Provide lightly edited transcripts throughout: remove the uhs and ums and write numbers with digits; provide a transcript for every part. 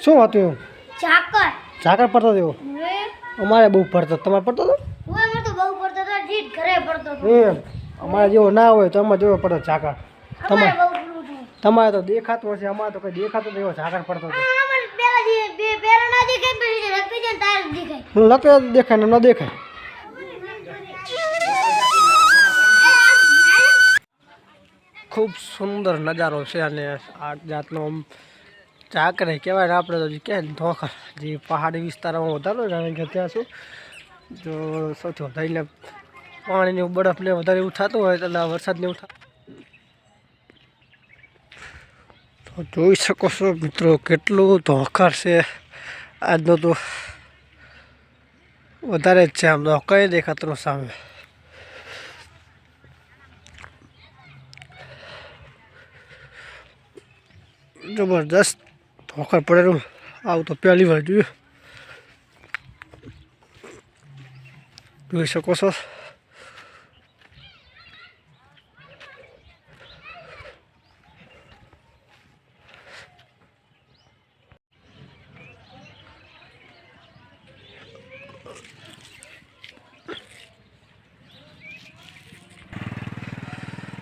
શું હતું એવું? ઝાકર ઝાકર પડતો હતો એવું? અમારે બહુ પડતો. તમારે પડતો હતો? હું તો બહુ પડતો હતો, જીત ઘરે પડતો હતો. એમ અમારે જેવો ના હોય તો અમારે જેવો પડતો ઝાકર. અમારે બહુ પડતું હતું. તમારે તો દેખાતું હશે, અમારે તો કઈ દેખાતું નહીં, એવો ઝાકર પડતો હતો. અમારે પેલા ના દેખાય, પછી રખી જાય તાર દેખાય. લકે દેખાય ને ન દેખાય. ખૂબ સુંદર નજારો છે અને આ જાતનો આમ ઝાકર કહેવાય ને આપણે તો કે ધોખર જે પહાડી વિસ્તારોમાં વધારે કારણ કે ત્યાં શું જો સૌથી વધારે પાણીની બરફને વધારે એવું થતું હોય એટલે વરસાદને એવું તો જોઈ શકો છો મિત્રો કેટલું ધોખર છે આજનો તો વધારે જ છે. આમ તો કંઈ દેખાતું સામે. જબરદસ્ત ધોખર પડેલું આવું તો પહેલી વાર જોયું. જોઈ શકો છો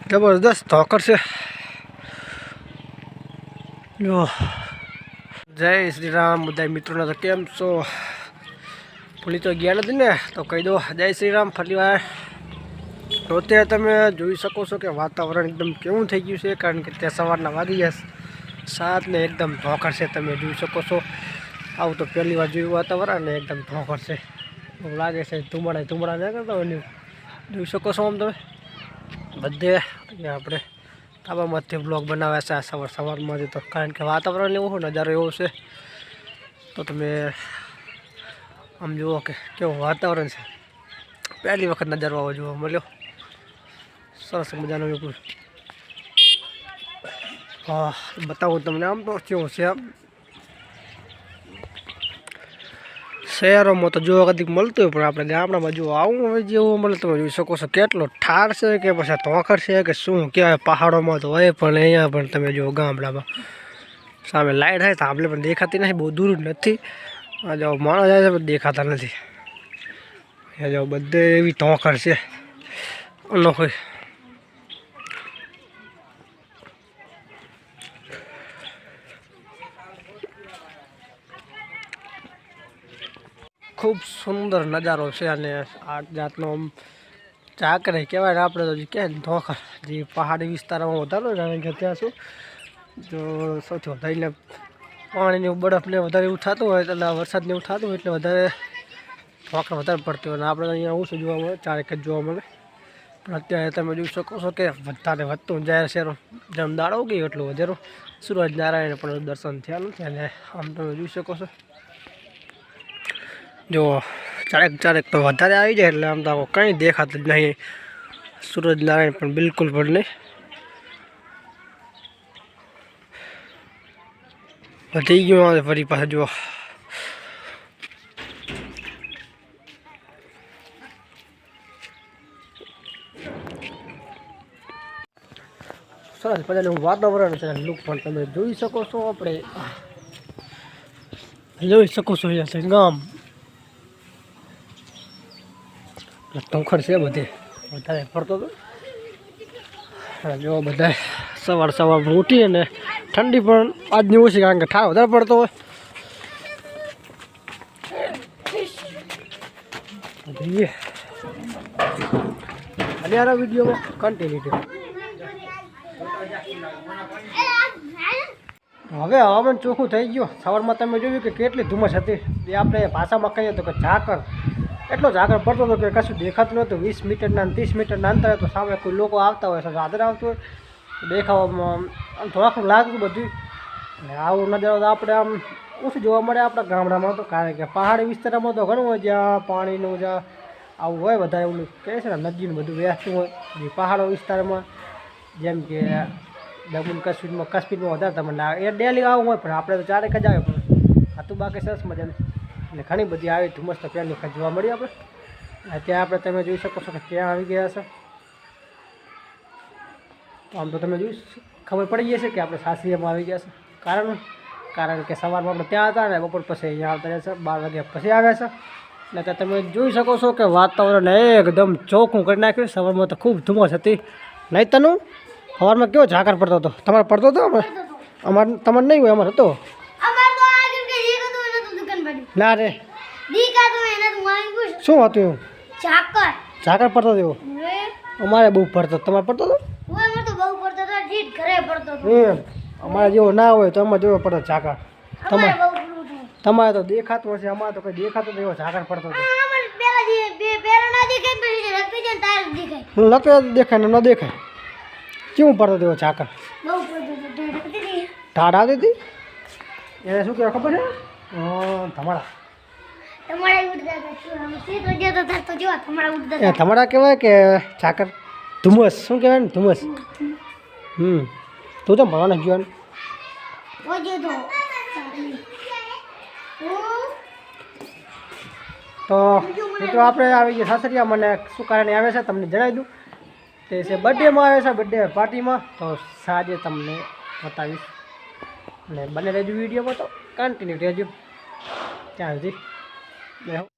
જબરદસ્ત ધોકર છે. જો જય શ્રી રામ બધા મિત્રોને તો કેમ છો? ભૂલી તો ગયા નથી ને? તો કહી દો જય શ્રી રામ ફરી વાર. તો અત્યારે તમે જોઈ શકો છો કે વાતાવરણ એકદમ કેવું થઈ ગયું છે કારણ કે ત્યાં સવારના વાગી ગયા 7 ને એકદમ ધોકર છે. તમે જોઈ શકો છો આવું તો પહેલી વાર જોયું વાતાવરણ ને એકદમ ધોકર છે. એવું લાગે છે ધુમાડા ના કરતા હોય જોઈ શકો છો આમ તમે બધે. અહીંયા આપણે ધાબામાંથી બ્લોગ બનાવ્યા છે આ સવારમાંથી તો કારણ કે વાતાવરણ એવું નજારો એવો છે. તો તમે આમ જુઓ કે કેવું વાતાવરણ છે. પહેલી વખત નજારો આવો જોવા મળ્યો. સરસ મજાનો એવું હા બતાવું તમને. આમ તો કેવું છે આમ શહેરોમાં તો જોવા કદીક મળતું હોય પણ આપણે ગામડામાં જો આવું હવે જેવું મળે તમે જોઈ શકો છો કેટલો ઠાર છે કે પછી ધોખર છે કે શું કહેવાય. પહાડોમાં તો હોય પણ અહીંયા પણ તમે જો ગામડામાં સામે લાઇટ હોય તો આપણે પણ દેખાતી નથી, બહુ દૂર નથી. આ જો માણસ જાય છે પણ દેખાતા નથી. અહીંયા જો બધે એવી ધોખર છે અનોખી. ખૂબ સુંદર નજારો છે અને આ જાતનો આમ ઝાકર કહેવાય ને આપણે તો કે ધોખર જે પહાડી વિસ્તારોમાં વધારે કારણ કે ત્યાં શું જો સૌથી વધારે પાણીની બરફને વધારે એવું થતું હોય એટલે વરસાદને એવું થતું હોય એટલે વધારે ધોખર વધારે પડતી હોય. અને આપણે અહીંયા ઓછું જોવા મળે, 4 જ જોવા મળે. પણ અત્યારે તમે જોઈ શકો છો કે વધારે વધતું જાય છે. જેમ દાડો ગયો એટલું વધારે સૂરજનારાયણ પણ દર્શન થયા નથી. અને આમ તમે જોઈ શકો છો જો 4 તો વધારે આવી જાય એટલે આમ તો કંઈ દેખાતું જ નહીં. સૂરજનારાયણ પણ બિલકુલ પણ નહીં. વધી ગયું આવે ફરી પાછા જુઓ. સરસ મજાનું વાતાવરણ છે. લુક પણ તમે જોઈ શકો છો. આપણે જોઈ શકો છો અહીંયા છે ગામ ધોખર છે બધે વધારે પડતો હતો. જો બધા સવારમાં ઉઠી અને ઠંડી પણ આજની ઓછી કારણ કે ઠાર વધારે પડતો હોય. અને આ વિડીયોમાં કન્ટિન્યુ હવે હવામાન ચોખ્ખું થઈ ગયું. સવારમાં તમે જોયું કે કેટલી ધુમ્મસ હતી. એ આપણે ભાષામાં કહીએ તો કે ઝાકર એટલો ઝાકર પડતો હતો કે કશું દેખાતું નહોતું. 20 મીટરના 30 મીટરના અંતરે તો સામે કોઈ લોકો આવતા હોય સાદર આવતું હોય દેખાવામાં આમ થોડાક લાગતું બધું. અને આવું નજારો તો આપણે આમ ઓછું જોવા મળે આપણા ગામડામાં તો કારણ કે પહાડી વિસ્તારમાં તો ઘણું હોય જ્યાં પાણીનું જ્યાં આવું હોય વધારે એવું કહે છે ને નદીનું બધું વહેતું હોય. જે પહાડો વિસ્તારમાં જેમ કે જમ્મુ કાશ્મીરમાં વધારે તમને એ ડેલી આવું હોય પણ આપણે તો 4 જ આવે પણ આ તો બાકી સરસ મજાને એટલે ઘણી બધી આવી ધુમ્મસ તો પહેલી વખત જોવા મળી આપણે. ત્યાં આપણે તમે જોઈ શકો છો કે ત્યાં આવી ગયા છે. તો આમ તો તમે જોઈ ખબર પડી જશે કે આપણે સાસરીમાં આવી ગયા છે કારણ કારણ કે સવારમાં આપણે ત્યાં હતા ને બપોર પછી અહીંયા આવતા રહે છે 12 વાગ્યા પછી આવે છે એટલે ત્યાં તમે જોઈ શકો છો કે વાતાવરણ એકદમ ચોખ્ખું કરી નાખ્યું સવારમાં તો ખૂબ ધુમ્મસ હતી નહીં તનું સવારમાં કેવો ઝાકર પડતો હતો તમારે પડતો હતો અમારે તમારે નહીં હોય અમારે હતો અમાર તો આગળ કે એક તો એને તો દુકાન પડી ના રે દીકા તો એને તો માંગ્યું શું હતું એવું ચાકર ઝાકર પડતો હતો એવું વે અમારે બહુ પડતો તમારે પડતો હતો ઓય મને તો બહુ પડતો તો જીત ઘરે પડતો તો એમ અમારે જેવો ના હોય તો અમારે જેવો પડતો ઝાકર અમારે બહુ પડતું હતું તમારે તો દેખાતું હશે અમારે તો કંઈ દેખાતું નહીં એવો ઝાકર પડતો હતો અમારે પેલા જે બે પેરા ના દેખાય પછી રખી જાય તાર દેખાય લકે દેખાય ને ન દેખાય કેવું પડતો હતો એવો ઝાકર બહુ પડતો તો દેખાતી ટાઢ આવતી હતી એને શું કહેવાય ખબર છે ધમાડા તમારે ઉડતા હતા શું અમે સીટ વજ્યા તો તાર તો જો તમારા ઉડતા એ ધમાડા કહેવાય કે ઝાકર ધુમ્મસ શું કહેવાય ને ધુમ્મસ તું તો ભણવાના ગયો ને વજ્યો તો તો મિત્રો આપણે આવી ગયા સાસરિયા મને શું કારણે આવે છે તમને જણાવી દઉં તે છે બર્થડેમાં આવે છે બર્થડે પાર્ટીમાં તો સાંજે તમને બતાવીશ અને બને રહેજો વિડીયોમાં તો કન્ટિન્યુ રહેજો ત્યાં સુધી